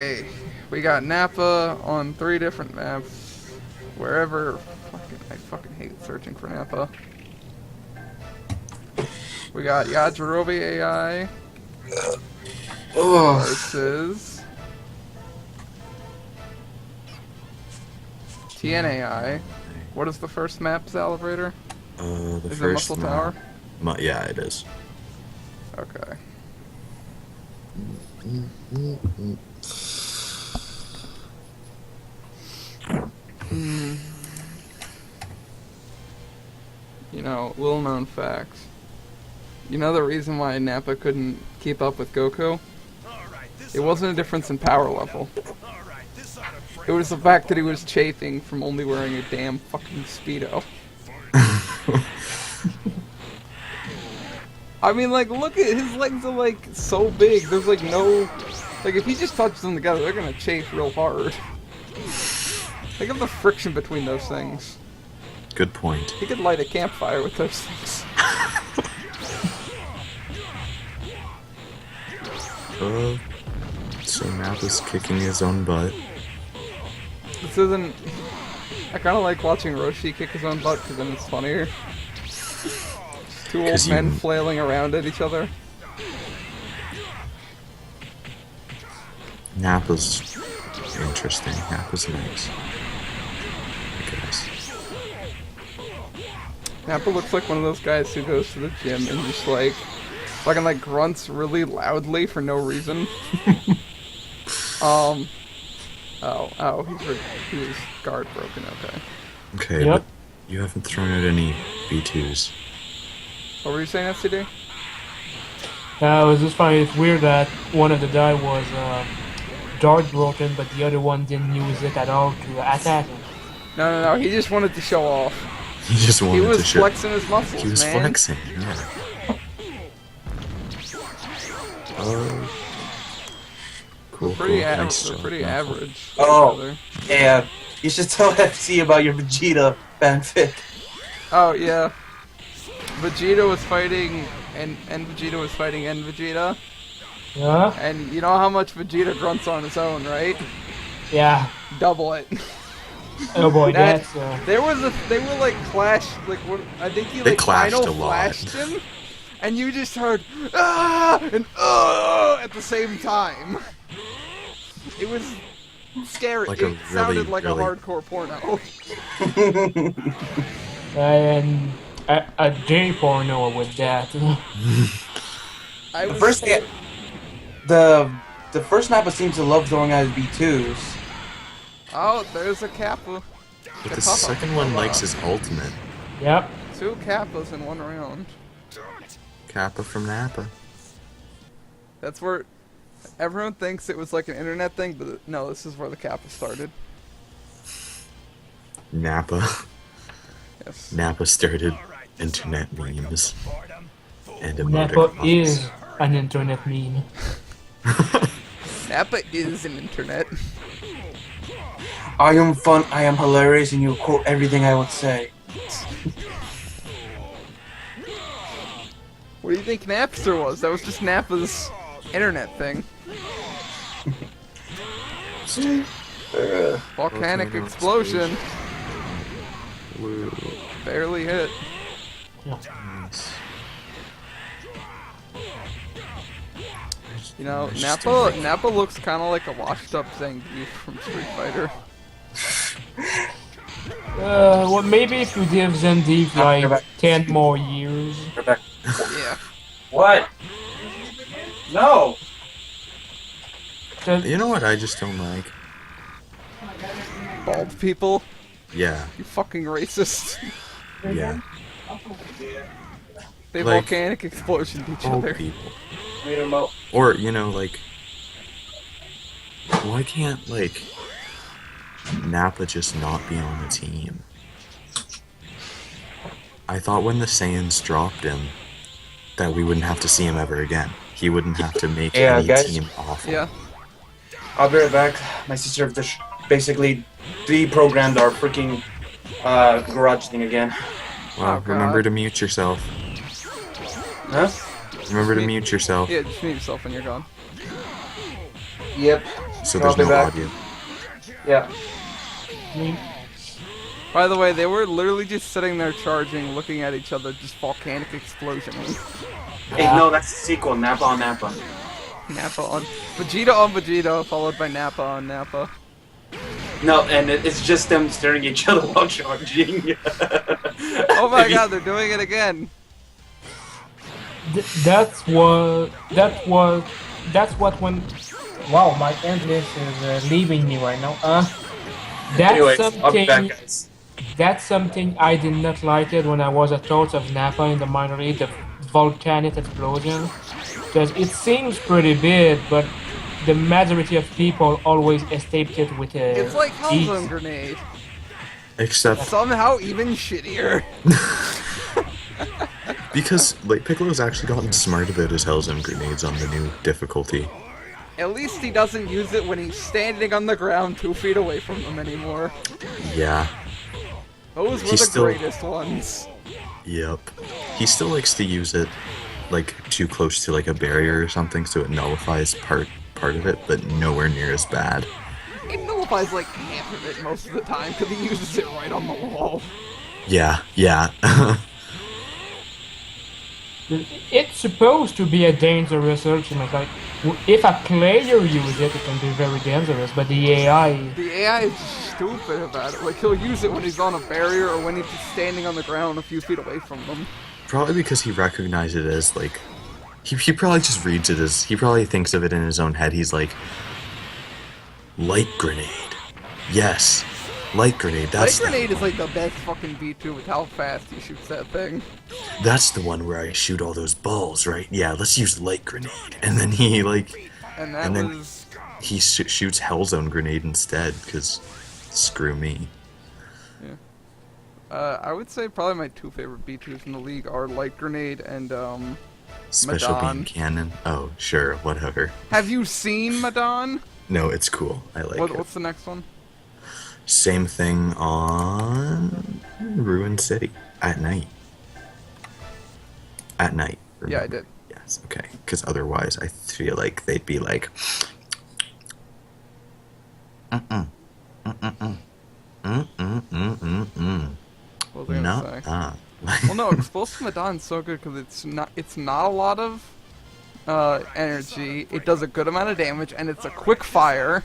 Hey, we got Napa on 3 different maps. Wherever, I fucking hate searching for Napa. We got Yajirobe AI Oh, versus TNAI. What is the first map, Salivator? the Is it first Muscle map. Tower? Yeah, it is. Okay. Hmm. You know, little known facts. You know the reason why Nappa couldn't keep up with Goku? It wasn't a difference in power level. It was the fact that he was chafing from only wearing a damn fucking Speedo. I mean, like, look at his legs are like so big. There's like no, like if he just touches them together, they're gonna chafe real hard. Think of the friction between those things. Good point. He could light a campfire with those things. So Nappa's kicking his own butt. This isn't. I kind of like watching Roshi kick his own butt because then it's funnier. Just two old 'Cause men you- flailing around at each other. Nappa's interesting. Nappa's nice. I guess. Nappa looks like one of those guys who goes to the gym and just like fucking like grunts really loudly for no reason. Oh, he was guard broken. Okay. Okay, Yep. but you haven't thrown out any B2s. What were you saying, SCD? It was just funny. It's weird that one of the guy was guard broken, but the other one didn't use it at all to attack him. No. He just wanted to show off. He just He wanted to was show. flexing his muscles, He was man. flexing, yeah. Cool, Pretty, cool. Nice they're job, pretty Nappa. average. Oh. Yeah, you should tell FC about your Vegeta fanfic. Oh yeah. Vegeta was fighting and Vegeta was fighting and Vegeta. Yeah? And you know how much Vegeta grunts on his own, right? Yeah. Double it. Oh boy, That- that's... They were like clash, like what, I think he They like clashed final a lot. flashed him, and you just heard and at the same time. It was scary. Like it a sounded really, like really- a hardcore porno. and a gay porno with that. I The was first thing, the first Nappa seems to love throwing out his B2s. Oh, there's a Kappa. But the second one likes his ultimate. Yep. 2 Kappas in 1 round. Kappa from Nappa. That's where everyone thinks it was like an internet thing, but no, this is where the Kappa started. Nappa. Yes. Nappa started internet memes. And Nappa emoticons. is an internet meme. Nappa is an internet. I am fun, I am hilarious, and you quote everything I would say. What do you think Napster was? That was just Nappa's internet thing. Volcanic explosion. Woo. Barely hit. Nice. You know, It's just a Nappa looks kind of like a washed-up Zangief from Street Fighter. Well, maybe if you give Zendeep like 10 more years. Rebecca. Yeah. What? No! Just- You know what I just don't like? Bald people. Yeah, You fucking racist. yeah. They Like- volcanic explosioned each Old other. people. Wait a moment. Or, you know, like... Why can't, like... Nappa just not be on the team? I thought when the Saiyans dropped him, that we wouldn't have to see him ever again. He wouldn't have to make Yeah, any guys. team awful. Yeah. I'll be right back. My sister just basically deprogrammed our freaking garage thing again. Well, Oh, remember God. to mute yourself. Huh? Remember to mute yourself. Yeah, just mute yourself when you're gone. Yep. So I'll there's be no back. audio. Yeah. By the way, they were literally just sitting there charging, looking at each other, just volcanic explosion. Hey, no, that's the sequel. Nappa on Nappa. Nappa on Vegeta, followed by Nappa on Nappa. No, and it's just them staring at each other while charging. Oh my god, they're doing it again. That's what when. Wow, my endless is leaving me right now. That's Anyways, I'll be back, something. guys. That's something I did not like it when I was a Thoughts of Nappa in the minor league, the volcanic explosion. Because it seems pretty big, but the majority of people always escaped it with a. It's like Hellzone ease. Grenade. Except Somehow even shittier. because like Piccolo's actually gotten smart about his Hellzone grenades on the new difficulty. At least he doesn't use it when he's standing on the ground 2 feet away from them anymore. Yeah. Those were He's the still- greatest ones. Yep. He still likes to use it like too close to like a barrier or something, so it nullifies part of it, but nowhere near as bad. It nullifies like half of it most of the time because he uses it right on the wall. Yeah, yeah. It's supposed to be a dangerous ultimate. Like, if a player uses it, it can be very dangerous. But the AI, The AI is stupid about it. Like, he'll use it when he's on a barrier or when he's just standing on the ground a few feet away from them. Probably because he recognized it as like he probably just reads it as he probably thinks of it in his own head. He's like, light grenade. Yes. Light grenade, that's Light Grenade is like the best fucking B2 with how fast he shoots that thing. that's the one where I shoot all those balls, right? Yeah, let's use light grenade. And then he like And that And then- was... he shoots Hellzone grenade instead because screw me. I would say probably my 2 favorite B2s in the league are Light Grenade and, Special Madon. beam cannon. Oh, sure, whatever. Have you seen Madon? No, it's cool. I like it. What's the next one? Same thing on Ruin City at night. At night. Yeah, I remember. did. Yes, okay. Because otherwise, I feel like they'd be like, What was I gonna not say? that. Well, no, Explosive Madon's so good because it's not a lot of energy. It does a good amount of damage, and it's a quick fire.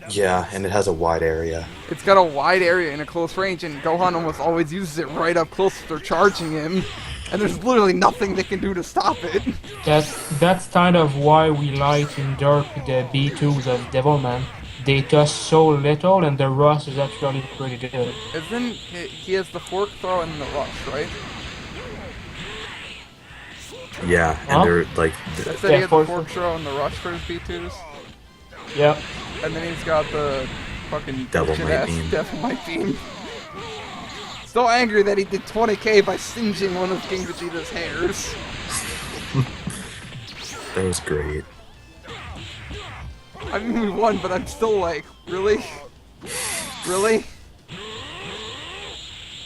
Yeah, and it has a wide area. It's got a wide area in a close range, and Gohan almost always uses it right up close if they're charging him. And there's literally nothing they can do to stop it. that's kind of why we like in Dark the B2s of Devilman. They touch so little, and the rush is actually pretty good. Isn't he has the fork throw and the rush, right? Yeah, and Huh? they're like, I said Yeah, he had the fork fork throw and the rush for his B2s. Yep. And then he's got the fucking Devil bitchin' Might ass Beam. Devil Might Beam. So angry that he did 20k by singeing one of King Vegeta's hairs. that was great. I mean, we won, but I'm still like, really? Really?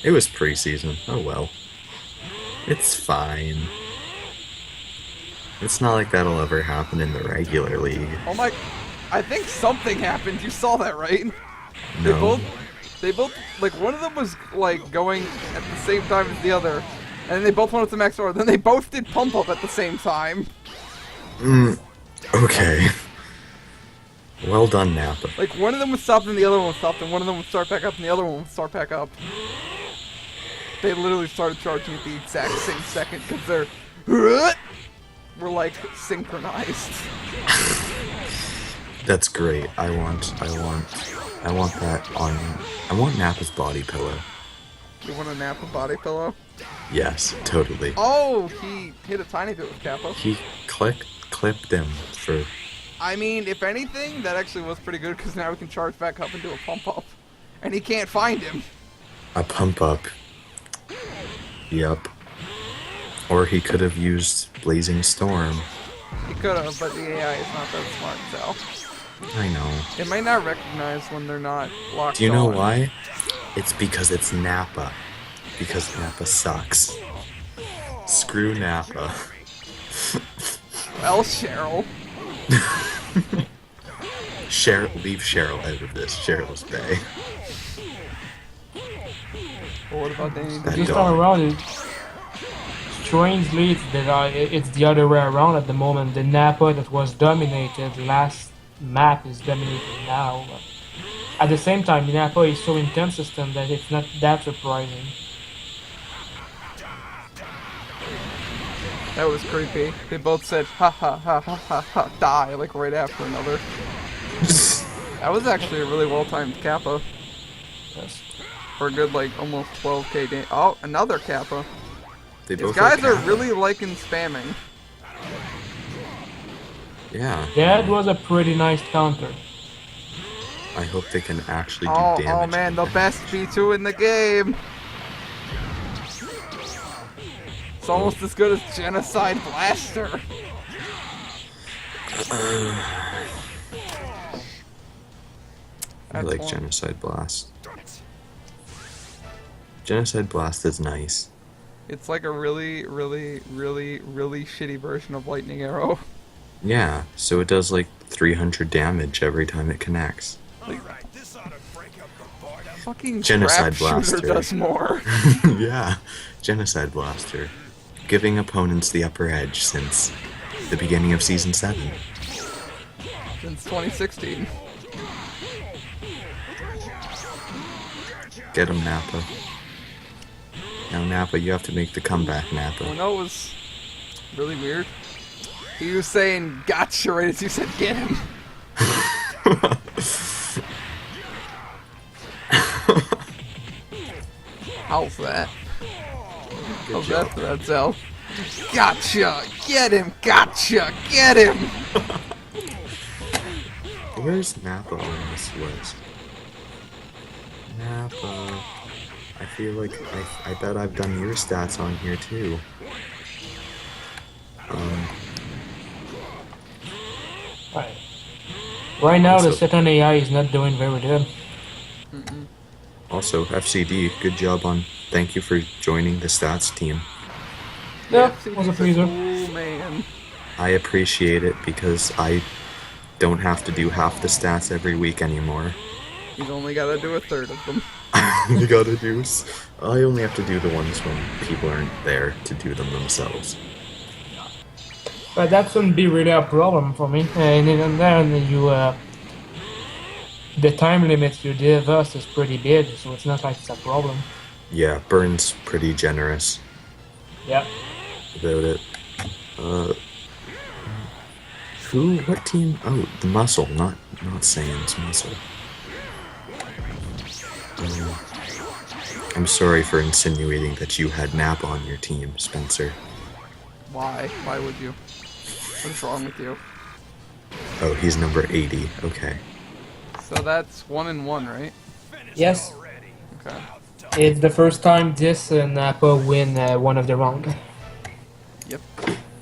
It was preseason. Oh well. It's fine. It's not like that'll ever happen in the regular league. Oh my... I think something happened. You saw that, right? No. They both, like, one of them was, like, going at the same time as the other. And then they both went up to max order. Then they both did pump up at the same time. Okay. Well done, Nappa. Like, one of them was stopped and the other one was stopped. And one of them would start back up and the other one would start back up. They literally started charging at the exact same second because they're... We're, like, synchronized. That's great. I want that on. I want Nappa's body pillow. You want to nap a body pillow? Yes, totally. Oh, he hit a tiny bit with Kappa. He clipped him for. I mean, if anything, that actually was pretty good because now we can charge back up and do a pump up. And he can't find him. A pump up. Yep. Or he could have used Blazing Storm. He could have, but the AI is not that smart, so. I know. It might not recognize when they're not locked Do you know on. why? It's because it's Nappa. Because Nappa sucks. Screw Nappa. Well, Cheryl. Leave Cheryl out of this. Cheryl's Bay. Well, what about Danny? That This dog. time around, strangely, it's the other way around at the moment. The Napa that was dominated last map is dominated now. But at the same time, Napa is so inconsistent that it's not that surprising. That was creepy. They both said ha ha ha ha ha ha die like right after another. That was actually a really well timed Kappa Yes. for a good like almost 12k damage. Oh, another Kappa. They These both guys have are Kappa. really liking spamming. Yeah. That was a pretty nice counter. I hope they can actually do Oh, damage. oh man, the best B2 in the game. It's almost as good as Genocide Blaster. I That's like one. Genocide Blast. Genocide Blast is nice. It's like a really, really, really, really shitty version of Lightning Arrow. Yeah, so it does like 300 damage every time it connects. Fucking Genocide Trap Shooter Blaster. does more. Yeah, Genocide Blaster. Giving opponents the upper edge since the beginning of Season 7. Since 2016. Get him, Nappa. Now, Nappa, you have to make the comeback, Well, Nappa. no, it was really weird. He was saying gotcha right as you said get him. How's that? How's that threat cell? Gotcha! Get him! Gotcha! Get him! Where's Nappa on this list? Nappa. I feel like I bet I've done your stats on here too. Right. Right now, the Also- Saturn AI is not doing very good. Also, FCD, good job on. Thank you for joining the stats team. Yeah, See, was a he's pleaser. cool man. I appreciate it because I don't have to do half the stats every week anymore. He's only gotta do a third of them. You gotta do. I only have to do the ones when people aren't there to do them themselves. But that shouldn't be really a problem for me. And even then, the time limit you give us is pretty big, so it's not like it's a problem. Yeah, Burns pretty generous Yeah. about it. What team? Oh, the Muscle, not Sans Muscle. I'm sorry for insinuating that you had Nap on your team, Spencer. Why? Why would you? What's wrong with you? Oh, he's number 80. Okay. So that's 1-1, right? Yes. Okay. It's the first time this Napa win one of the round. Yep.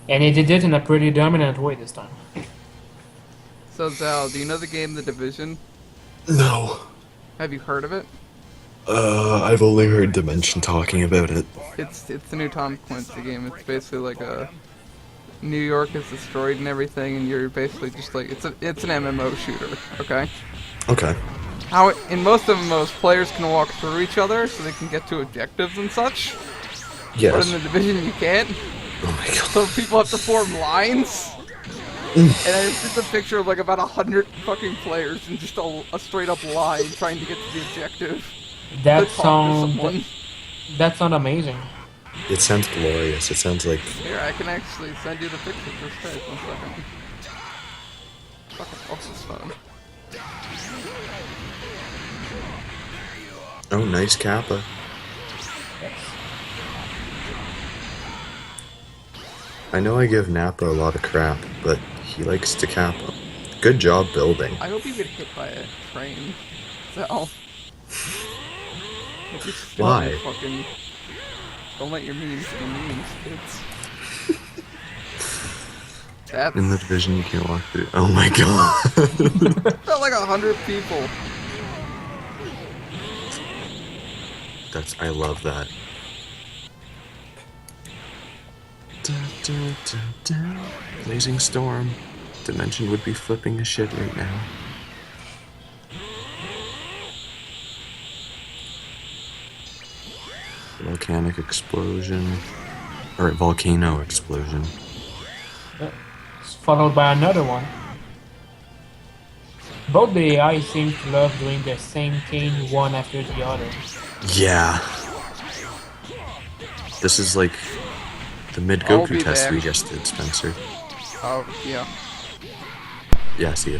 And he did it in a pretty dominant way this time. So Zal, do you know the game The Division? No. Have you heard of it? I've only heard Dimension talking about it. It's the new Tom Clancy game. It's basically like a New York is destroyed and everything, and you're basically just like it's an MMO shooter. Okay. Okay. How in most MMOs players can walk through each other so they can get to objectives and such, but Yes. in The Division you can't. Oh my god. So people have to form lines. And it's just a picture of like about 100 fucking players in just a straight up line trying to get to the objective. That To talk to sound someone. that sound amazing. It sounds glorious. It sounds like Here, I can actually send you the picture for Skype. 1 second. Fucking off this phone. oh, nice Kappa. I know I give Nappa a lot of crap, but he likes to Kappa. Good job building. I hope you get hit by a train. So. Like, just don't Why? Fucking. Don't let your memes be memes, kids. That's In the division you can't walk through. Oh my god. felt like 100 people. I love that. Da, da, da, da. Blazing Storm. Dimension would be flipping his shit right now. Volcanic explosion. Or volcano explosion. It's followed by another one. Both the AI seem to love doing the same thing one after the other. Yeah. This is like the mid I'll Goku be test there. we just did, Spencer. Oh, yeah. Yeah, see ya.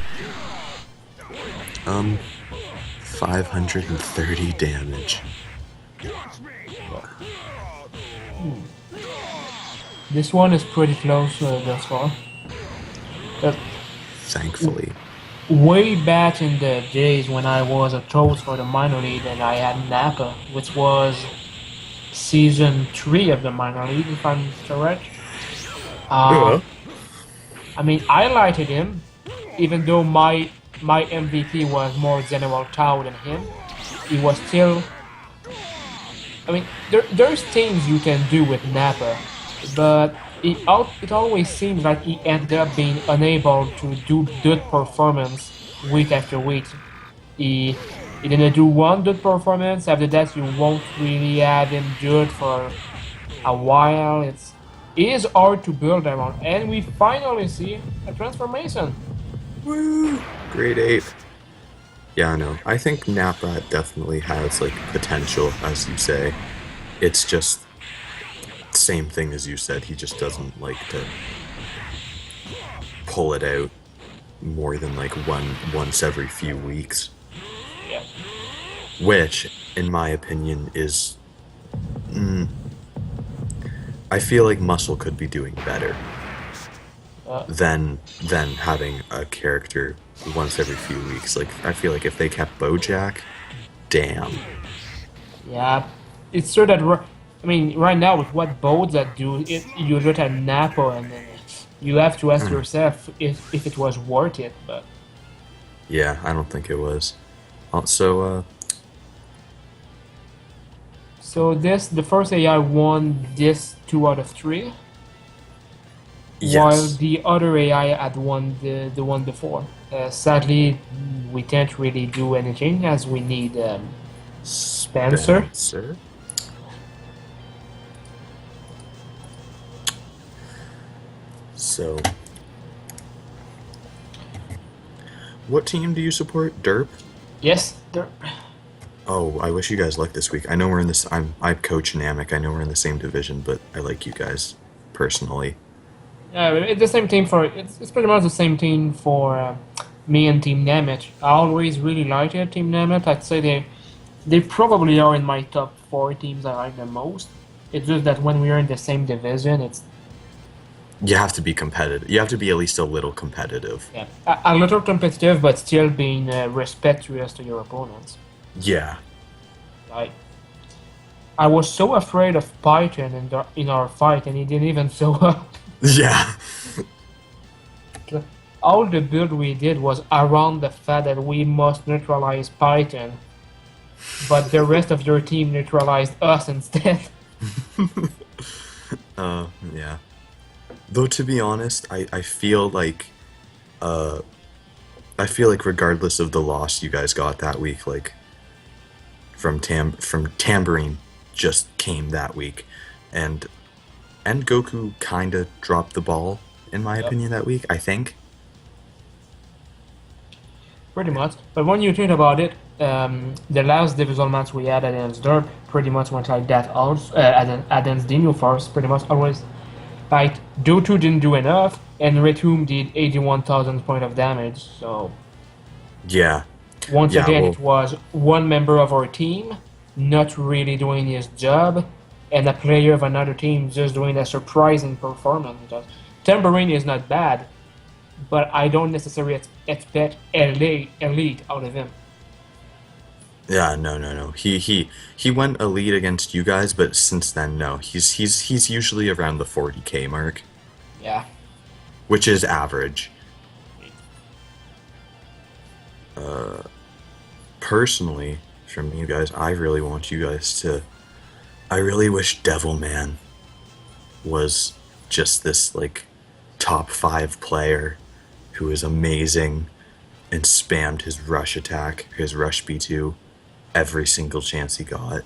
530 damage. This one is pretty close thus far. But Thankfully. way back in the days when I was a coach for the minor league and I had Nappa, which was season 3 of the minor league, if I'm correct. I mean, I liked him, even though my MVP was more General Tao than him. He was still. I mean, there's things you can do with Nappa, but it always seems like he ended up being unable to do good performance week after week. He didn't do one good performance. After that, you won't really have him good for a while. It is hard to build around, and we finally see a transformation. Woo! Grade 8. Yeah, I know. I think Nappa definitely has, like, potential, as you say. It's just same thing as you said. He just doesn't like to pull it out more than, like, once every few weeks. Yeah. Which, in my opinion, is... I feel like Muscle could be doing better than having a character once every few weeks. Like, I feel like if they kept Bojack, damn. Yeah, it's true that I mean, right now with what boats that do, you look at Napo and you have to ask yourself if it was worth it. But Yeah, I don't think it was. Also, so the first AI won this 2 out of 3, while yes. the other AI had won the one before. Sadly, we can't really do anything as we need Spencer. Spencer? So, what team do you support? Derp? Yes, Oh, I wish you guys luck this week. I know we're in this. I coach Namek. I know we're in the same division, but I like you guys personally. yeah, it's the same team for it's pretty much the same team for me and Team Namet. I always really liked it, Team Namet. I'd say they probably are in my top 4 teams I like the most. It's just that when we are in the same division, it's You have to be competitive. You have to be at least a little competitive. yeah, a little competitive, but still being respectful to your opponents. Yeah. Like, I was so afraid of Python in our fight, and he didn't even show up. Yeah. All the build we did was around the fact that we must neutralize Python, but the rest of your team neutralized us instead. Yeah. Though to be honest, I feel like regardless of the loss you guys got that week, like from Tambourine just came that week, and Goku kinda dropped the ball in my opinion that week, I think. Pretty much. But when you think about it, the last divisional match we had against Derp pretty much went like that also, against Dino Force, pretty much always. Like, Dotu didn't do enough, and Retum did 81,000 points of damage, so Yeah. once Yeah, again well- it was one member of our team not really doing his job, and a player of another team just doing a surprising performance. Because Tambourine is not bad, but I don't necessarily expect elite out of him. Yeah, no. He went elite against you guys, but since then, no. He's usually around the 40k mark, Yeah. which is average. Personally, from you guys, I really want you guys to. I really wish Devilman was just this like top 5 player who is amazing and spammed his rush attack, his rush B2, every single chance he got.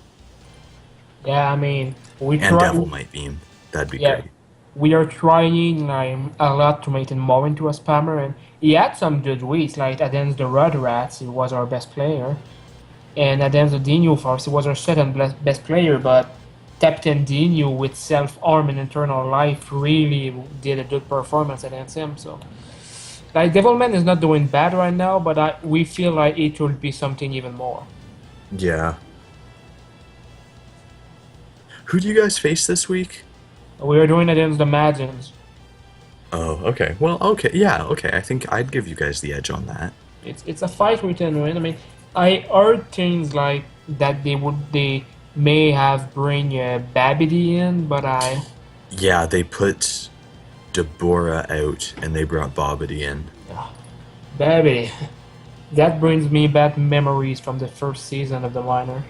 Yeah, I mean, we And try. Devil Might Beam. That'd be Yeah, great. we are trying like a lot to make him more into a spammer, and he had some good weeks. Like against the Red Rats, he was our best player, and against the Dinu Force, he was our second best player. But Captain Dinu with Self Arm and Eternal Life really did a good performance against him. So, like Devilman is not doing bad right now, but we feel like it will be something even more. Yeah. Who do you guys face this week? We are doing it against the Magians. Oh, okay. Well, okay. Yeah, okay. I think I'd give you guys the edge on that. It's a fight we can win. I mean, I heard things like that they may have bring Babidi in, but Yeah, they put Deborah out and they brought Bobbity in. Babidi, that brings me bad memories from the first season of the minor.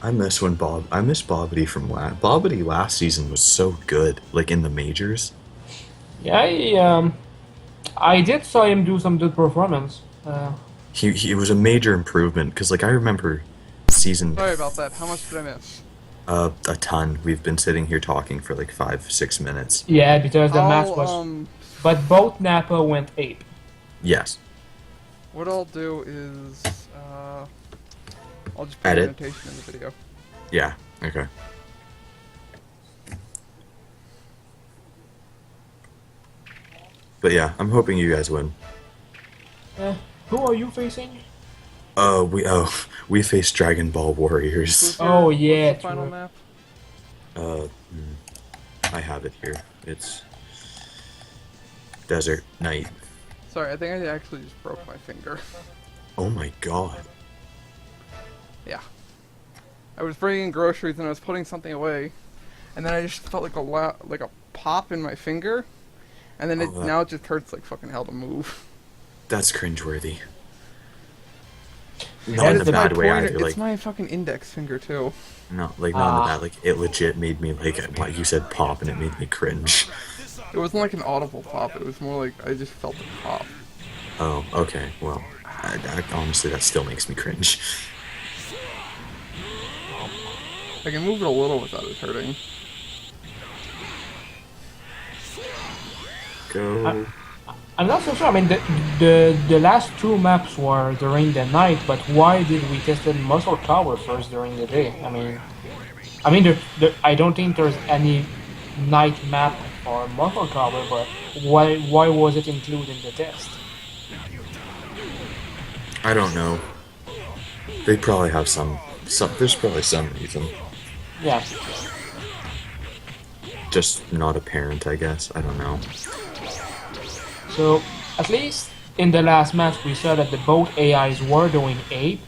I miss Bobbity from Bobbity last season was so good, like in the majors. Yeah, I did saw him do some good performance. He was a major improvement because like I remember season Sorry about that. How much did I miss? a ton. We've been sitting here talking for like 5-6 minutes. Yeah, because the match was. But both Nappa went ape. Yes. What I'll do is, I'll just put Edit. annotation in the video. Yeah. Okay. But yeah, I'm hoping you guys win. Who are you facing? We face Dragon Ball Warriors. Who's your- Oh, what's yeah, the final true. map? I have it here. It's Desert Night. Sorry, I think I actually just broke my finger. Oh my god. Yeah. I was bringing groceries and I was putting something away, and then I just felt like a pop in my finger, and then Oh, now it just hurts like fucking hell to move. That's cringeworthy. That Not in is a the bad way pointer- either. It's Like my fucking index finger too. no, like not in a bad. Like it legit made me like what you said pop, and it made me cringe. It wasn't like an audible pop. It was more like I just felt it pop. Oh, okay. Well, honestly, that still makes me cringe. I can move it a little without it hurting. Go. I'm not so sure. I mean, the last two maps were during the night, but why did we test the Muscle Tower first during the day? I mean, I don't think there's any night map for Muscle Tower, but why was it included in the test? I don't know. They probably have some. There's probably some reason. Yeah. Just not apparent, I guess. I don't know. So at least in the last match, we saw that the both AIs were doing ape,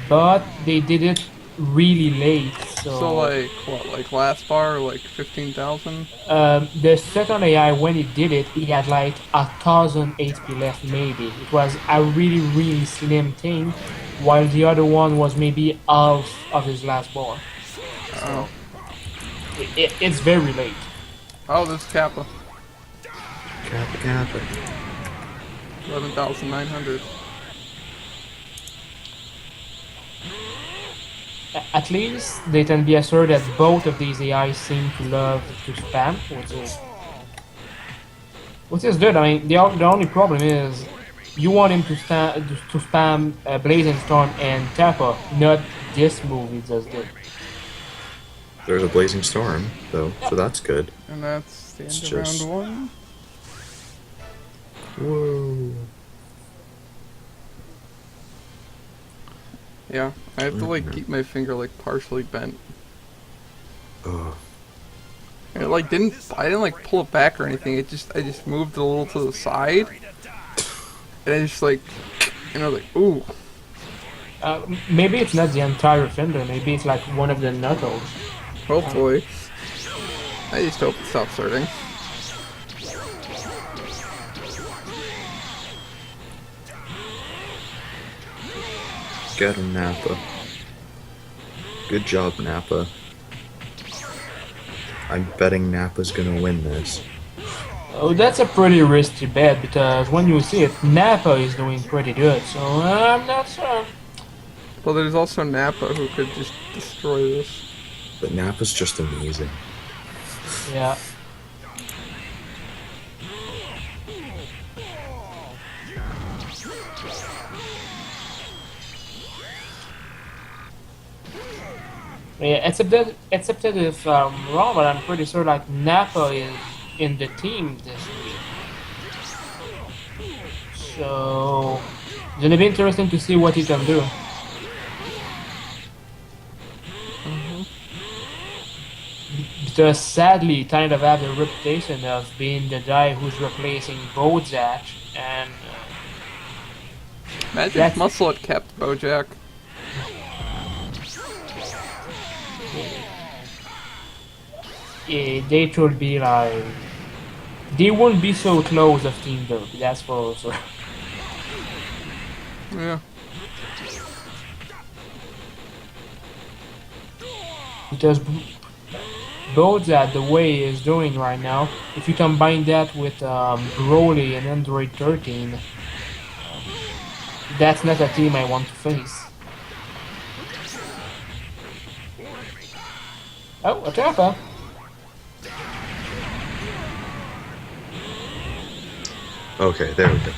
but they did it really late. So like what? Like last bar, like 15,000. The second AI, when he did it, he had like 1,000 HP left, maybe. It was a really slim thing, while the other one was maybe half of his last bar. Oh. It's very late. Oh, this is Kappa. Kappa. 11,900. At least they can be assured that both of these AIs seem to love to spam, which is good. I mean, the only problem is you want him to spam Blazing Storm and Tappa, not this move he just did. There's a Blazing Storm, though, so that's good. And that's the end It's of just- round one. Whoa. Yeah, I have to like keep my finger like partially bent. Ugh. And it like I didn't like pull it back or anything. I just moved it a little to the side, and I just like, and I was like, ooh. Maybe it's not the entire fender. Maybe it's like one of the knuckles. Hopefully. I just hope it stops hurting. Get him, Nappa. Good job, Nappa. I'm betting Nappa's gonna win this. Oh, that's a pretty risky bet because when you see it, Nappa is doing pretty good. So I'm not sure. Well, there's also Nappa who could just destroy this. But Nappa's just amazing. Yeah. Yeah, except that if I'm wrong, but I'm pretty sure like Nappa is in the team this week. So it's gonna be interesting to see what he can do. Because sadly, he kind of have the reputation of being the guy who's replacing Bojack, and Imagine if That's- Muscle had kept Bojack. they should be like they won't be so close of Team Dirk. That's for sure. Yeah. Because Bojack, the way he is doing right now, if you combine that with Broly and Android 13, that's not a team I want to face. Oh, a Tampa. Okay, there we go.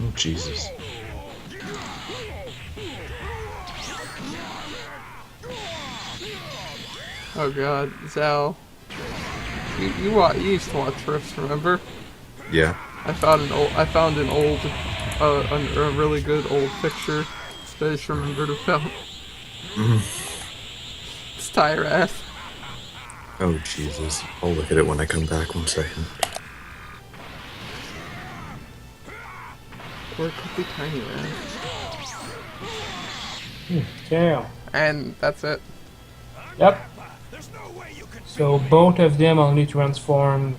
Oh, Jesus. Oh god, Zal. You used to watch Rifts, remember? Yeah. I found an old, a really good old picture that I just remembered about. It's tire ass. Oh, Jesus. I'll look at it when I come back. 1 second. Or it could be tiny ass. Damn. And that's it. Yep. So both of them only transformed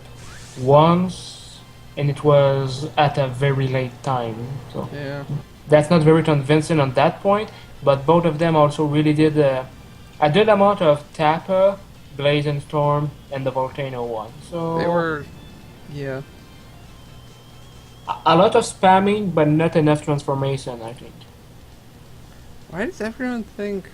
once, and it was at a very late time. So Yeah. that's not very convincing on that point. But both of them also really did a good amount of Tapper, Blazing Storm, and the Volcano one. So They were, yeah. a lot of spamming, but not enough transformation, I think. Why does everyone think